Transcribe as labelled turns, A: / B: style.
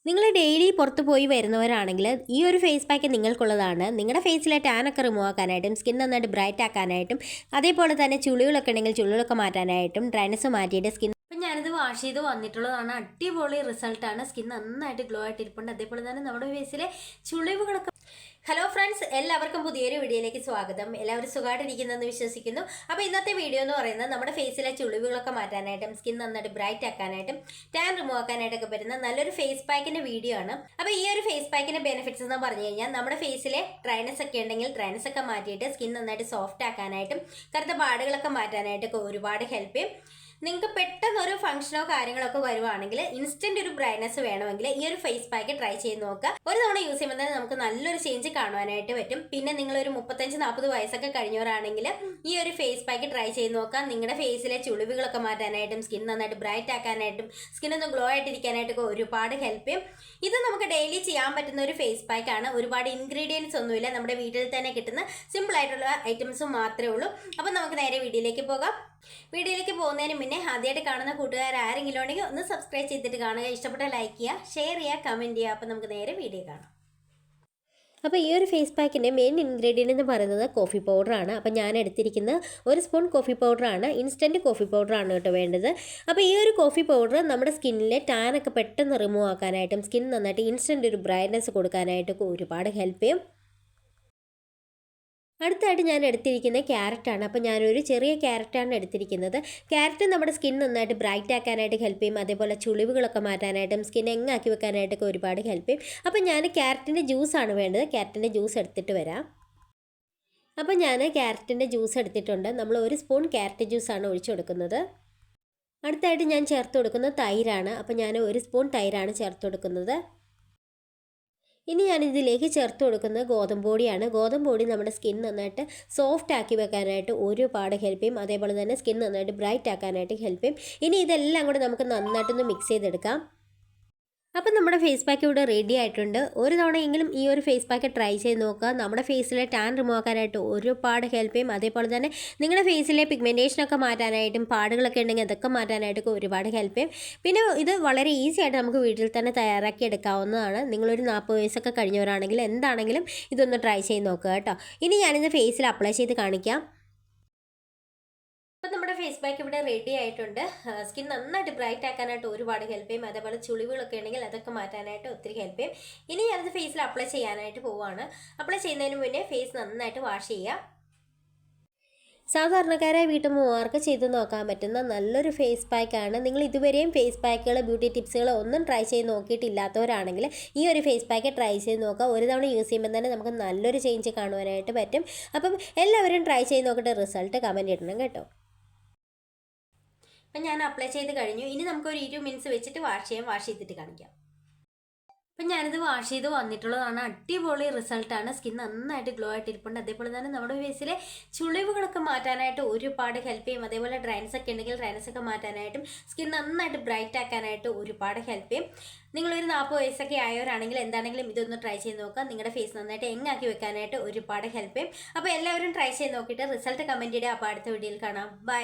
A: നിങ്ങൾ ഡെയിലി പുറത്ത് പോയി വരുന്നവരാണെങ്കിൽ ഈ ഒരു ഫേസ് പാക്ക് നിങ്ങൾക്കുള്ളതാണ്. നിങ്ങളുടെ ഫേസിലെ ടാനൊക്കെ റിമൂവ് ആക്കാനായിട്ടും സ്കിൻ നന്നായിട്ട് ബ്രൈറ്റ് ആക്കാനായിട്ടും അതേപോലെ തന്നെ ചുളികളൊക്കെ ഉണ്ടെങ്കിൽ ചുളികളൊക്കെ മാറ്റാനായിട്ടും ഡ്രൈനസ് മാറ്റിയിട്ട് സ്കിൻ അപ്പം ഞാനിത് വാഷ് ചെയ്ത് വന്നിട്ടുള്ളതാണ്. അടിപൊളി റിസൾട്ടാണ്. സ്കിൻ നന്നായിട്ട് ഗ്ലോ ആയിട്ട് ഇരിപ്പുണ്ട്. അതേപോലെ തന്നെ നമ്മുടെ ഫേസിലെ ചുളിവുകളൊക്കെ. ഹലോ ഫ്രണ്ട്സ്, എല്ലാവർക്കും പുതിയൊരു വീഡിയോയിലേക്ക് സ്വാഗതം. എല്ലാവരും സുഖമായിട്ടിരിക്കുന്നെന്ന് വിശ്വസിക്കുന്നു. അപ്പോൾ ഇന്നത്തെ വീഡിയോ എന്ന് പറയുന്നത് നമ്മുടെ ഫേസിലെ ചുളിവുകളൊക്കെ മാറ്റാനായിട്ടും സ്കിൻ നന്നായിട്ട് ബ്രൈറ്റ് ആക്കാനായിട്ടും ടാൻ റിമൂവ് ആക്കാനായിട്ടൊക്കെ പറ്റുന്ന നല്ലൊരു ഫേസ് പാക്കിന്റെ വീഡിയോ ആണ്. അപ്പോൾ ഈ ഒരു ഫേസ് പാക്കിന്റെ ബെനിഫിറ്റ്സ് എന്ന് പറഞ്ഞു കഴിഞ്ഞാൽ നമ്മുടെ ഫേസിലെ ഡ്രൈനസ് ഒക്കെ ഉണ്ടെങ്കിൽ ഡ്രൈനസ് ഒക്കെ മാറ്റിയിട്ട് സ്കിൻ നന്നായിട്ട് സോഫ്റ്റ് ആക്കാനായിട്ടും കറുത്ത പാടുകളൊക്കെ മാറ്റാനായിട്ടൊക്കെ ഒരുപാട് ഹെൽപ്പ് ചെയ്യും. നിങ്ങൾക്ക് പെട്ടെന്ന് ഒരു ഫംഗ്ഷനോ കാര്യങ്ങളൊക്കെ വരുവാണെങ്കിൽ ഇൻസ്റ്റന്റ് ഒരു ബ്രൈറ്റ്നസ് വേണമെങ്കിൽ ഈ ഒരു ഫേസ് പാക്ക് ട്രൈ ചെയ്ത് നോക്കുക. ഒരു തവണ യൂസ് ചെയ്യുമ്പോൾ തന്നെ നമുക്ക് നല്ലൊരു ചേഞ്ച് കാണുവാനായിട്ട് പറ്റും. പിന്നെ നിങ്ങൾ ഒരു 35-40 വയസ്സൊക്കെ കഴിഞ്ഞവരാണെങ്കിൽ ഈ ഒരു ഫേസ് പാക്ക് ട്രൈ ചെയ്ത് നോക്കുക. നിങ്ങളുടെ ഫേസിലെ ചുളിവുകളൊക്കെ മാറ്റാനായിട്ടും സ്കിൻ നന്നായിട്ട് ബ്രൈറ്റ് ആക്കാനായിട്ടും സ്കിൻ ഒന്ന് ഗ്ലോ ആയിട്ടിരിക്കാനായിട്ടൊക്കെ ഒരുപാട് ഹെൽപ്പ് ചെയ്യും. ഇത് നമുക്ക് ഡെയിലി ചെയ്യാൻ പറ്റുന്ന ഒരു ഫേസ് പാക്ക് ആണ്. ഒരുപാട് ഇൻഗ്രീഡിയൻസ് ഒന്നുമില്ല, നമ്മുടെ വീട്ടിൽ തന്നെ കിട്ടുന്ന സിമ്പിൾ ആയിട്ടുള്ള ഐറ്റംസും മാത്രമേ ഉള്ളൂ. അപ്പം നമുക്ക് നേരെ വീഡിയോയിലേക്ക് പോകാം. വീഡിയോയിലേക്ക് പോകുന്നതിന് മുന്നേ ആദ്യമായിട്ട് കാണുന്ന കൂട്ടുകാർ ആരെങ്കിലും ഉണ്ടെങ്കിൽ ഒന്ന് സബ്സ്ക്രൈബ് ചെയ്തിട്ട് കാണുക. ഇഷ്ടപ്പെട്ട ലൈക്ക് ചെയ്യുക, ഷെയർ ചെയ്യുക, കമൻറ്റ് ചെയ്യുക. അപ്പോൾ നമുക്ക് നേരെ വീഡിയോ കാണാം. അപ്പോൾ ഈ ഒരു ഫേസ് പാക്കിൻ്റെ മെയിൻ ഇൻഗ്രീഡിയൻ്റ് എന്ന് പറയുന്നത് കോഫി പൗഡറാണ്. അപ്പോൾ ഞാൻ എടുത്തിരിക്കുന്നത് 1 സ്പൂൺ കോഫി പൗഡറാണ്. ഇൻസ്റ്റൻറ്റ് കോഫി പൗഡറാണ് കേട്ടോ വേണ്ടത്. അപ്പോൾ ഈ ഒരു കോഫി പൗഡർ നമ്മുടെ സ്കിന്നിലെ ടാനൊക്കെ പെട്ടെന്ന് റിമൂവ് ആക്കാനായിട്ടും സ്കിൻ നന്നായിട്ട് ഇൻസ്റ്റൻറ്റ് ഒരു ബ്രൈറ്റ്നസ് കൊടുക്കാനായിട്ടൊക്കെ ഒരുപാട് ഹെൽപ്പ് ചെയ്യും. അടുത്തായിട്ട് ഞാൻ എടുത്തിരിക്കുന്നത് ക്യാരറ്റാണ്. അപ്പോൾ ഞാനൊരു ചെറിയ ക്യാരറ്റാണ് എടുത്തിരിക്കുന്നത്. ക്യാരറ്റ് നമ്മുടെ സ്കിൻ നന്നായിട്ട് ബ്രൈറ്റ് ആക്കാനായിട്ട് ഹെൽപ്പ് ചെയ്യും. അതേപോലെ ചുളിവുകളൊക്കെ മാറ്റാനായിട്ടും സ്കിൻ എങ്ങാക്കി വെക്കാനായിട്ടൊക്കെ ഒരുപാട് ഹെൽപ്പ് ചെയ്യും. അപ്പോൾ ഞാൻ ക്യാരറ്റിൻ്റെ ജ്യൂസാണ് വേണ്ടത്. ക്യാരറ്റിൻ്റെ ജ്യൂസ് എടുത്തിട്ട് വരാം. അപ്പോൾ ഞാൻ ക്യാരറ്റിൻ്റെ ജ്യൂസ് എടുത്തിട്ടുണ്ട്. നമ്മൾ 1 സ്പൂൺ ക്യാരറ്റ് ജ്യൂസാണ് ഒഴിച്ചു കൊടുക്കുന്നത്. അടുത്തായിട്ട് ഞാൻ ചേർത്ത് കൊടുക്കുന്നത് തൈരാണ്. അപ്പോൾ ഞാൻ 1 സ്പൂൺ തൈരാണ് ചേർത്ത് കൊടുക്കുന്നത്. ഇനി ഞാനിതിലേക്ക് ചേർത്ത് കൊടുക്കുന്നത് ഗോതമ്പ് പൊടിയാണ്. ഗോതമ്പ് പൊടി നമ്മുടെ സ്കിൻ നന്നായിട്ട് സോഫ്റ്റ് ആക്കി വെക്കാനായിട്ട് ഒരുപാട് ഹെൽപ്പ് ചെയ്യും. അതേപോലെ തന്നെ സ്കിൻ നന്നായിട്ട് ബ്രൈറ്റ് ആക്കാനായിട്ട് ഹെൽപ്പ് ചെയ്യും. ഇനി ഇതെല്ലാം കൂടെ നമുക്ക് നന്നായിട്ടൊന്ന് മിക്സ് ചെയ്തെടുക്കാം. അപ്പം നമ്മുടെ ഫേസ് പാക്ക് ഇവിടെ റെഡി ആയിട്ടുണ്ട്. ഒരു തവണയെങ്കിലും ഈ ഒരു ഫേസ് പാക്ക് ട്രൈ ചെയ്ത് നോക്കുക. നമ്മുടെ ഫേസിലെ ടാൻ റിമൂവ് ആക്കാനായിട്ട് ഒരുപാട് ഹെൽപ്പ് ചെയ്യും. അതേപോലെ തന്നെ നിങ്ങളുടെ ഫേസിലെ പിഗ്മെൻറ്റേഷനൊക്കെ മാറ്റാനായിട്ടും പാടുകളൊക്കെ ഉണ്ടെങ്കിൽ അതൊക്കെ മാറ്റാനായിട്ടൊക്കെ ഒരുപാട് ഹെൽപ്പ് ചെയ്യും. പിന്നെ ഇത് വളരെ ഈസി ആയിട്ട് നമുക്ക് വീട്ടിൽ തന്നെ തയ്യാറാക്കി എടുക്കാവുന്നതാണ്. നിങ്ങളൊരു 40 വയസ്സൊക്കെ കഴിഞ്ഞവരാണെങ്കിൽ എന്താണെങ്കിലും ഇതൊന്ന് ട്രൈ ചെയ്ത് നോക്കുക കേട്ടോ. ഇനി ഞാനിത് ഫേസിൽ അപ്ലൈ ചെയ്ത് കാണിക്കാം. അപ്പോൾ നമ്മുടെ ഫേസ് പാക്ക് ഇവിടെ റെഡി ആയിട്ടുണ്ട്. സ്കിൻ നന്നായിട്ട് ബ്രൈറ്റ് ആക്കാനായിട്ട് ഒരുപാട് ഹെൽപ്പ് ചെയ്യും. അതേപോലെ ചുളിവുകളൊക്കെ ഉണ്ടെങ്കിൽ അതൊക്കെ മാറ്റാനായിട്ട് ഒത്തിരി ഹെൽപ്പ് ചെയ്യും. ഇനി ഞാനത് ഫേസിൽ അപ്ലൈ ചെയ്യാനായിട്ട് പോവുകയാണ്. അപ്ലൈ ചെയ്യുന്നതിന് മുന്നേ ഫേസ് നന്നായിട്ട് വാഷ് ചെയ്യുക. സാധാരണക്കാരായ വീട്ടമ്മമാർക്ക് ചെയ്ത് നോക്കാൻ പറ്റുന്ന നല്ലൊരു ഫേസ് പാക്കാണ്. നിങ്ങൾ ഇതുവരെയും ഫേസ് പാക്കുകൾ ബ്യൂട്ടി ടിപ്സുകൾ ഒന്നും ട്രൈ ചെയ്ത് നോക്കിയിട്ടില്ലാത്തവരാണെങ്കിൽ ഈ ഒരു ഫേസ് പാക്ക് ട്രൈ ചെയ്ത് നോക്കുക. ഒരു തവണ യൂസ് ചെയ്യുമ്പോൾ തന്നെ നമുക്ക് നല്ലൊരു ചേഞ്ച് കാണുവാനായിട്ട് പറ്റും. അപ്പം എല്ലാവരും ട്രൈ ചെയ്ത് നോക്കിയിട്ട് റിസൾട്ട് കമൻറ്റ് ഇടണം കേട്ടോ. അപ്പം ഞാൻ അപ്ലൈ ചെയ്ത് കഴിഞ്ഞു. ഇനി നമുക്കൊരു 20 മിനിറ്റ്സ് വെച്ചിട്ട് വാഷ് ചെയ്തിട്ട് കാണിക്കാം. അപ്പം ഞാനിത് വാഷ് ചെയ്ത് വന്നിട്ടുള്ളതാണ്. അടിപൊളി റിസൾട്ടാണ്. സ്കിൻ നന്നായിട്ട് ഗ്ലോ ആയിട്ട് ഇരിപ്പുണ്ട്. അതേപോലെ തന്നെ നമ്മുടെ ഫേസിലെ ചുളിവുകളൊക്കെ മാറ്റാനായിട്ട് ഒരുപാട് ഹെൽപ്പ് ചെയ്യും. അതേപോലെ ഡ്രൈനസ് ഒക്കെ ഉണ്ടെങ്കിൽ ഡ്രൈനസ് ഒക്കെ മാറ്റാനായിട്ടും സ്കിൻ നന്നായിട്ട് ബ്രൈറ്റ് ആക്കാനായിട്ട് ഒരുപാട് ഹെൽപ്പ് ചെയ്യും. നിങ്ങളൊരു 40 വയസ്സൊക്കെ ആയവരാണെങ്കിൽ എന്താണെങ്കിലും ഇതൊന്ന് ട്രൈ ചെയ്ത് നോക്കുക. നിങ്ങളുടെ ഫേസ് നന്നായിട്ട് എങ്ങാക്കി വെക്കാനായിട്ട് ഒരുപാട് ഹെൽപ്പ് ചെയ്യും. അപ്പോൾ എല്ലാവരും ട്രൈ ചെയ്ത് നോക്കിയിട്ട് റിസൾട്ട് കമൻറ്റ് ചെയ്യുക. അപ്പോൾ അടുത്ത വീഡിയോയിൽ കാണാം. ബൈ.